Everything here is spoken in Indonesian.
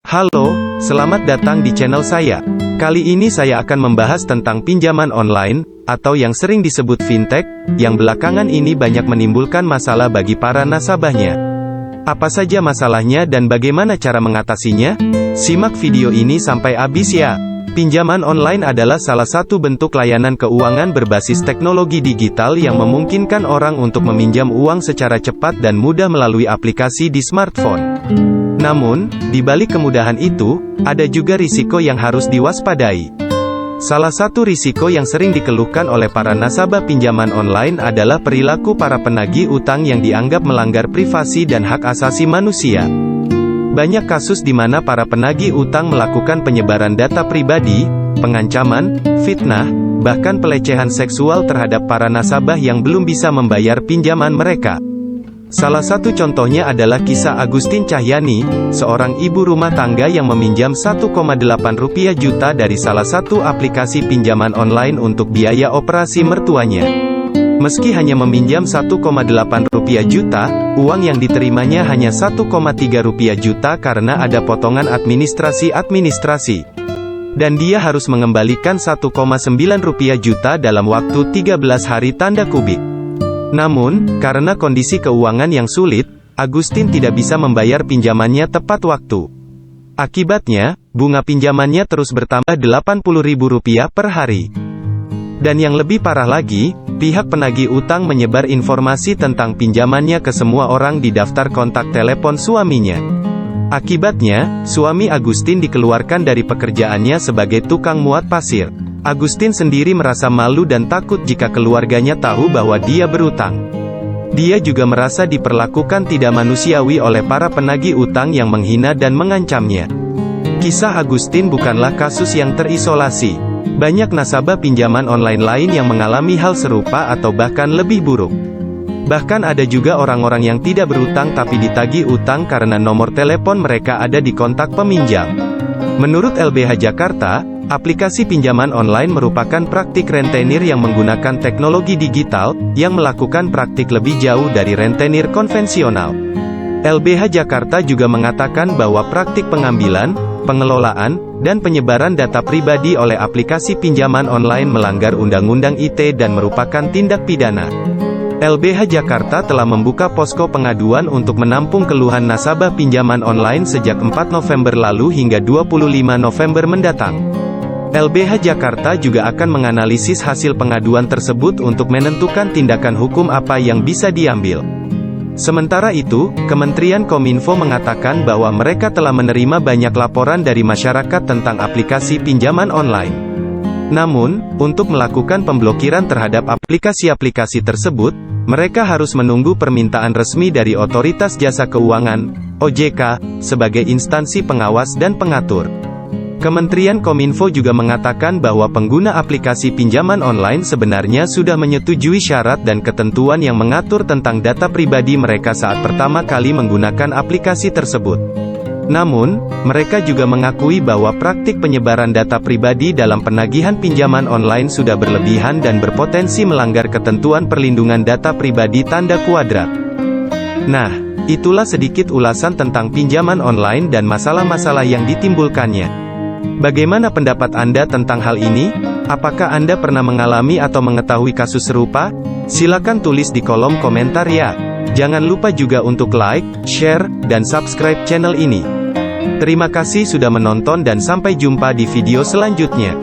Halo, selamat datang di channel saya. Kali ini saya akan membahas tentang pinjaman online, atau yang sering disebut fintech, yang belakangan ini banyak menimbulkan masalah bagi para nasabahnya. Apa saja masalahnya dan bagaimana cara mengatasinya? Simak video ini sampai habis ya. Pinjaman online adalah salah satu bentuk layanan keuangan berbasis teknologi digital yang memungkinkan orang untuk meminjam uang secara cepat dan mudah melalui aplikasi di smartphone. Namun, di balik kemudahan itu, ada juga risiko yang harus diwaspadai. Salah satu risiko yang sering dikeluhkan oleh para nasabah pinjaman online adalah perilaku para penagih utang yang dianggap melanggar privasi dan hak asasi manusia. Banyak kasus di mana para penagih utang melakukan penyebaran data pribadi, pengancaman, fitnah, bahkan pelecehan seksual terhadap para nasabah yang belum bisa membayar pinjaman mereka. Salah satu contohnya adalah kisah Agustin Cahyani, seorang ibu rumah tangga yang meminjam 1,8 rupiah juta dari salah satu aplikasi pinjaman online untuk biaya operasi mertuanya. Meski hanya meminjam 1,8 rupiah juta, uang yang diterimanya hanya 1,3 rupiah juta karena ada potongan administrasi. Dan dia harus mengembalikan 1,9 rupiah juta dalam waktu 13 hari tanda kubik. Namun, karena kondisi keuangan yang sulit, Agustin tidak bisa membayar pinjamannya tepat waktu. Akibatnya, bunga pinjamannya terus bertambah Rp80.000 per hari. Dan yang lebih parah lagi, pihak penagih utang menyebar informasi tentang pinjamannya ke semua orang di daftar kontak telepon suaminya. Akibatnya, suami Agustin dikeluarkan dari pekerjaannya sebagai tukang muat pasir. Agustin sendiri merasa malu dan takut jika keluarganya tahu bahwa dia berutang. Dia juga merasa diperlakukan tidak manusiawi oleh para penagih utang yang menghina dan mengancamnya. Kisah Agustin bukanlah kasus yang terisolasi. Banyak nasabah pinjaman online lain yang mengalami hal serupa atau bahkan lebih buruk. Bahkan ada juga orang-orang yang tidak berutang tapi ditagih utang karena nomor telepon mereka ada di kontak peminjam. Menurut LBH Jakarta, aplikasi pinjaman online merupakan praktik rentenir yang menggunakan teknologi digital, yang melakukan praktik lebih jauh dari rentenir konvensional. LBH Jakarta juga mengatakan bahwa praktik pengambilan, pengelolaan, dan penyebaran data pribadi oleh aplikasi pinjaman online melanggar Undang-Undang ITE dan merupakan tindak pidana. LBH Jakarta telah membuka posko pengaduan untuk menampung keluhan nasabah pinjaman online sejak 4 November lalu hingga 25 November mendatang. LBH Jakarta juga akan menganalisis hasil pengaduan tersebut untuk menentukan tindakan hukum apa yang bisa diambil. Sementara itu, Kementerian Kominfo mengatakan bahwa mereka telah menerima banyak laporan dari masyarakat tentang aplikasi pinjaman online. Namun, untuk melakukan pemblokiran terhadap aplikasi-aplikasi tersebut, mereka harus menunggu permintaan resmi dari Otoritas Jasa Keuangan, OJK, sebagai instansi pengawas dan pengatur. Kementerian Kominfo juga mengatakan bahwa pengguna aplikasi pinjaman online sebenarnya sudah menyetujui syarat dan ketentuan yang mengatur tentang data pribadi mereka saat pertama kali menggunakan aplikasi tersebut. Namun, mereka juga mengakui bahwa praktik penyebaran data pribadi dalam penagihan pinjaman online sudah berlebihan dan berpotensi melanggar ketentuan perlindungan data pribadi tanda kuadrat. Nah, itulah sedikit ulasan tentang pinjaman online dan masalah-masalah yang ditimbulkannya. Bagaimana pendapat Anda tentang hal ini? Apakah Anda pernah mengalami atau mengetahui kasus serupa? Silakan tulis di kolom komentar ya. Jangan lupa juga untuk like, share, dan subscribe channel ini. Terima kasih sudah menonton dan sampai jumpa di video selanjutnya.